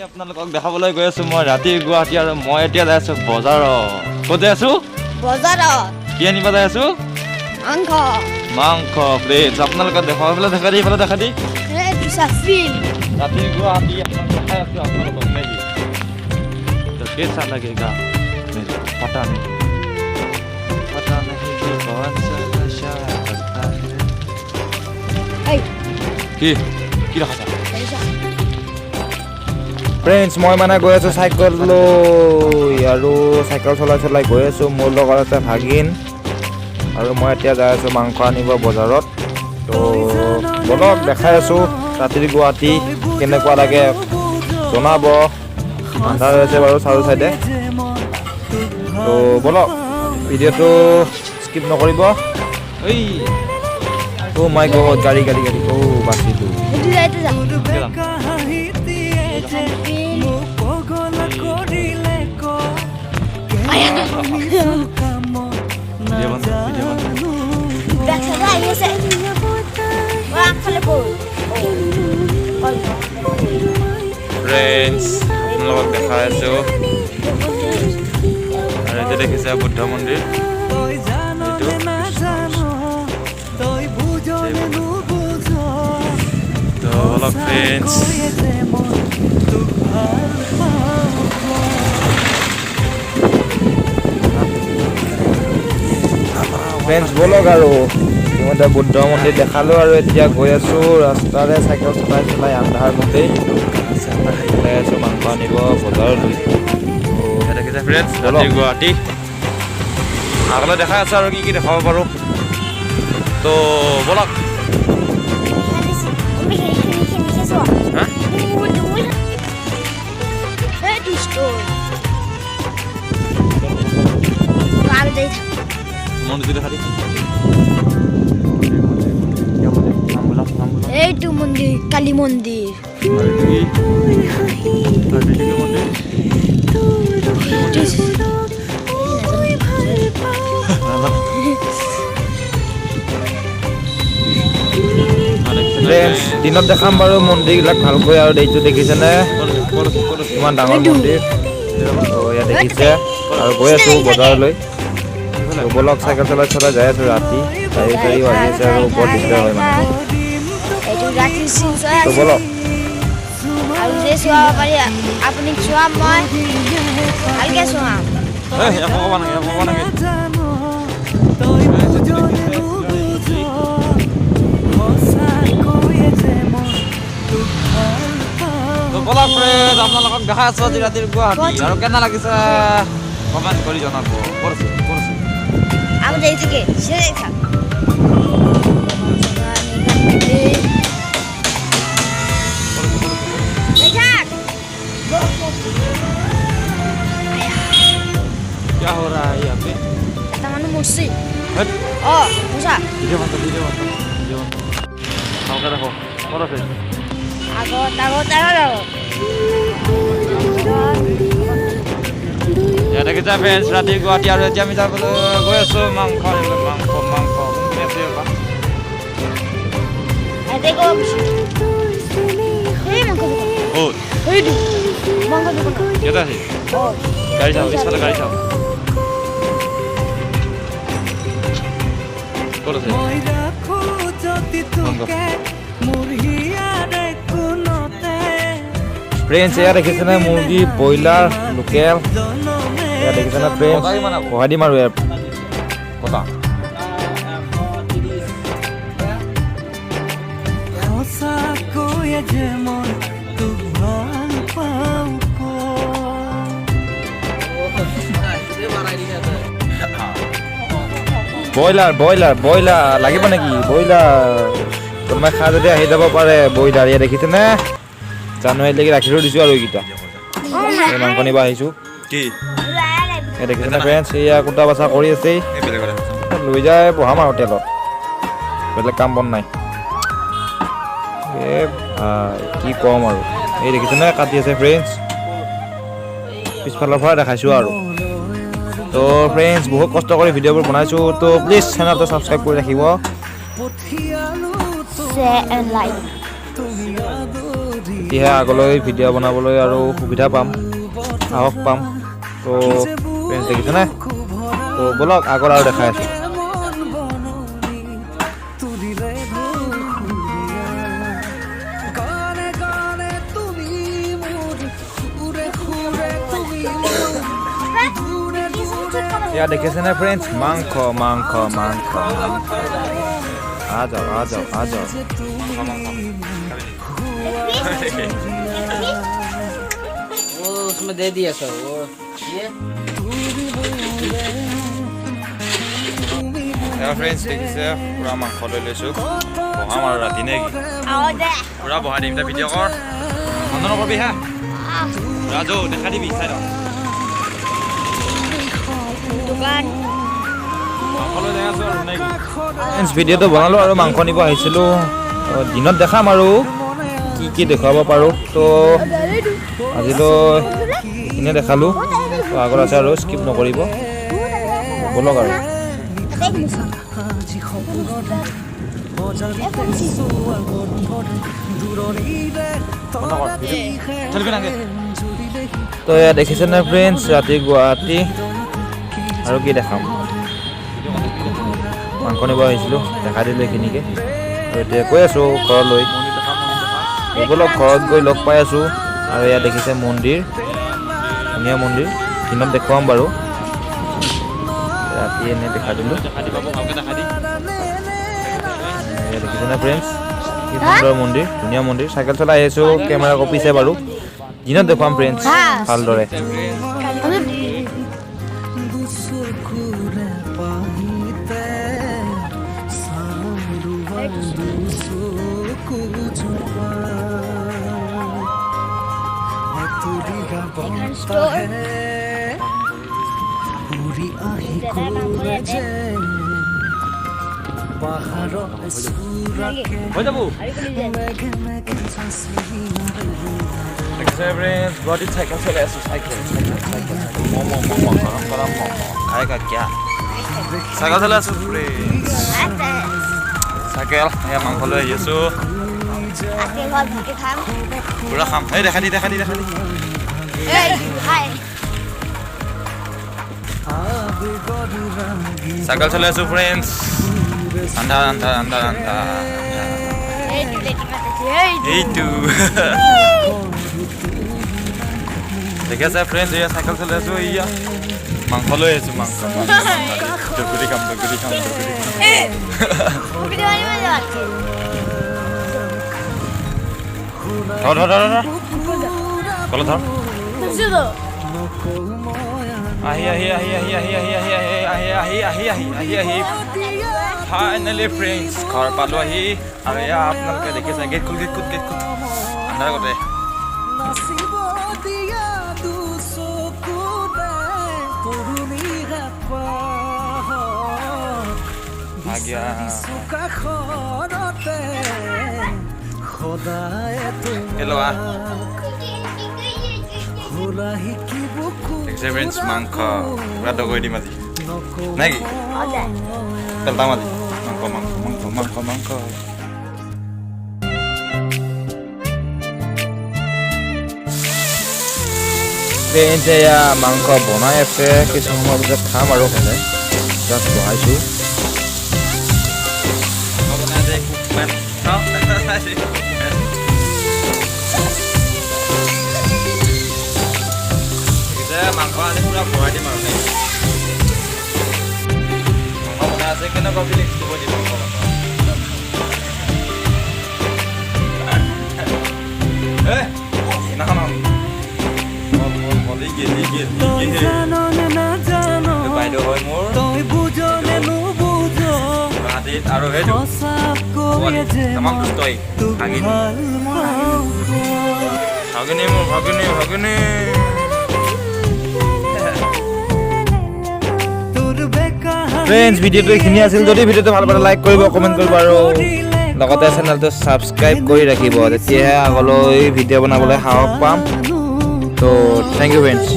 আজি আপোনালোকক দেখাবলৈ গৈ আছো মই ৰাতি গুৱাহাটী আৰু মই এতিয়া যাই আছো বজাৰত ক'ত যাই আছো বজাৰত কি আনিব যাই আছো মাংস প্লেট আপোনালোকক দেখাবলৈ দেখা দি এইটো চাফিল राती गुवाहाटी अपना दिखाया कि आप लोग में ही तो कैसा लगेगा मुझे पता नहीं कि कौन सा नशा करता है की रखा था फ्रेंड्स মই মানে গৈ আছো সাইকেল লৈ আৰু সাইকেল চলাই গৈ আছো মোৰ লগত আছে ভাগিন আৰু মই এতিয়া যাই আছো মাংস আনিব বজাৰত তো বলক দেখাই আছো ৰাতিৰ গুৱাহাটী কেনেকুৱা লাগে জনাব আন্ধাৰ হৈছে বাৰু চাৰু চাইডে তো বলক ভিডিঅ'টো স্কিপ নকৰিব ঐ ও মাই গড গাড়ী ও বাছিটো फ्रेंड्स हम लोग देखा है जो अरे तो देखिए सब बुद्ध मंदिर तो बोलो फ्रेंड्स बोलो गारो ইমানটা বুদ্ধ মন্দিৰ দেখালো আৰু এতিয়া গৈ আছো ৰাস্তাৰে সাইকেল চলাই আন্ধাৰ মতে ওলাই আছো মাংস আনিব বজাৰলৈ দেখিছে ফ্ৰেণ্ডছ ৰাতি গুৱাহাটী আগলৈ দেখাই আছো আৰু কি দেখাব পাৰো তো বলক মন্দিৰ দেখা এইটো মন্দিৰ কালী মন্দিৰ দিনত দেখাম বাৰু মন্দিৰবিলাক ভালকৈ আৰু এইটো দেখিছেনে ইমান ডাঙৰ মন্দিৰ ইয়াত দেখিছে আৰু গৈ আছো বজাৰলৈ বলক চাইকেল চলাই যাই আছো ৰাতি গাড়ী আহি আছে আৰু বৰ দিগদাৰ হয় মানে তো বলক আৰু যে চোৱা পাৰি আপুনি চোৱা মই ভালকে চোৱা বলক ফ্ৰেণ্ড আপোনালোকক দেখাই আছো আজি ৰাতিৰ গুৱাহাটী আৰু কেনে লাগিছে কমেণ্ট কৰি জনাব কৰিছো আমি যাই থেকে সেরে থাক क्या हो रहा है यहाँ पे तमन्ना मुर्सी हट ओ मुसा वीडियो बंद हमका देखो बोलो फिर আগো ya দেখিছে ফ্ৰেণ্ডছ ৰাতি গুৱাহাটী আৰু এতিয়া আমি যাবলৈ গৈ আছো মাংস দেখো এই মাংস ও এই দু মাংস দোকান কেটা আছে ও গাড়ি চাও ইসলে গাড়ি চাও করছে ফ্রেন্ডস এয়া দেখিছে না মুৰ্গী ব্ৰইলাৰ লোকেল এয়া দেখিছে না ফ্ৰেন্ডস বহাই দিম আৰু ইয়াৰ কথা ব্ৰইলাৰ লাগিব নেকি ব্ৰইলাৰ তোমাৰ খা যদি আহি যাব পাৰে ব্ৰইলাৰ এয়া দেখিছে না জানুৱাৰীলৈকে ৰাখি থৈ দিছোঁ আৰু এইকেইটা এই মাংস নিব আহিছোঁ কি এই দেখিছে না ফ্ৰেণ্ডছ এয়া কুটা বাচা কৰি আছে লৈ যায় বহাম আৰু তেলত বেলেগ কাম বন নাই কি ক'ম আৰু এই দেখিছে না কাটি আছে ফ্ৰেণ্ডছ পিছফালৰ পৰা দেখাইছোঁ আৰু তো ফ্ৰেণ্ডছ বহুত কষ্ট কৰি ভিডিঅ'বোৰ বনাইছোঁ তো প্লিজ চেনেলটো ছাবস্ক্ৰাইব কৰি ৰাখিব share and like তেতিয়াহে আগলৈ ভিডিঅ' বনাবলৈ আৰু সুবিধা পাম, সাহস পাম। তো ফ্ৰেণ্ডছ দেখিছেনে? তো ব'লক আগত আৰু দেখাই আছোঁ। এয়া দেখিছেনে ফ্ৰেণ্ডছ? মাংস মাংস মাংস আ যাও আ যাও আ যাও। वो उसमें दे दिया सर वो ये ফ্ৰেণ্ডছ দেখিছে পুৰা মাংস লৈ লৈছোঁ, বহাম আৰু ৰাতি নে কি? পুৰা বহাই দিম এতিয়া ভিডিঅ' কৰ, বন্ধ নকৰিবি হা। ৰাজু দেখা দিবি চাই লওঁ মাংস লৈ যাই আছোঁ আৰু নে কি? ফ্ৰেণ্ডছ ভিডিঅ'টো বনালোঁ আৰু মাংস নিব আহিছিলোঁ। দিনত দেখাম আৰু কি কি দেখুৱাব পাৰোঁ। তো আজিলৈ এইখিনিয়ে দেখালোঁ। তো আগত আছে আৰু স্কিপ নকৰিব, ব'লক আৰু। তো এয়া দেখিছেনে ফ্ৰেণ্ডছ ৰাতি গুৱাহাটী, আৰু কি দেখাম? মাংস নিব আহিছিলোঁ, দেখাই দিলোঁ এইখিনিকে। আৰু এতিয়া কৈ আছোঁ ঘৰলৈ, ব'লক ঘৰত গৈ লগ পাই আছোঁ। আৰু এয়া দেখিছে মন্দিৰ, ধুনীয়া মন্দিৰ, দিনত দেখুৱাম বাৰু, ৰাতি এনেই দেখাই দিলোঁ। এয়া দেখিছেনে ফ্ৰেণ্ডছ কি সুন্দৰ মন্দিৰ, ধুনীয়া মন্দিৰ। চাইকেল চলাই আহিছোঁ, কেমেৰা কপিছে বাৰু, দিনত দেখুৱাম ফ্ৰেণ্ডছ ভালদৰে। হৈ যাব দেখিছে ফ্ৰেণ্ডছ গুৱাহাটীত চাইকেল চলাই আছোঁ, চাইকেল খাই কিয়া চাইকেল চলাই আছোঁ ফ্ৰেণ্ডছ, চাইকেল এয়া মাংস লৈ আহি আছোঁ, পুৰা খাম। এই দেখা দি চাইকেল চলাই আছোঁ ফ্ৰেণ্ডছ, আন্ধা এইটো দেখি আছে ফ্ৰেণ্ডছ, এয়া চাইকেল চলাই আছোঁ, এয়া মাংস লৈ আহিছোঁ, মাংস দগুৰি খাম। কলত ধৰ আহি ফাইনেলি ফ্ৰেণ্ডছ ঘৰ পালোঁ আহি। আৰু এয়া আপোনালোকে দেখিছে গেট খোল আন্ধাৰ আগতে ফ্ৰেণ্ডছ মাংস পুৰা দগৰি দিম আজি নে কি? পেলতাম আজি মাংস ফ্ৰেণ্ডছ এয়া মাংস বনাই আছে, কিছু সময়ৰ পিছত খাম আৰু হ'লে জাষ্ট বহাইছোঁ। মাংস আজি পুৰা ভৰাই দিম আৰু মাংস বনাই আছে, কেনেকুৱা ফিলিংছ দিব দিম মাংস বাইদেউ হয় মোৰ গুৱাহাটীত, আৰু সেইটো তামাম দুষ্টই ভাগিনী মোৰ ভাগিনী ফ্ৰেণ্ডছ ভিডিঅ'টো এইখিনি আছিল। যদি ভিডিঅ'টো ভাল পালে লাইক কৰিব, কমেণ্ট কৰিব আৰু লগতে চেনেলটো ছাবস্ক্ৰাইব কৰি ৰাখিব, তেতিয়াহে আগলৈ ভিডিঅ' বনাবলৈ সাহস পাম। তো থেংক ইউ ফ্ৰেণ্ডছ।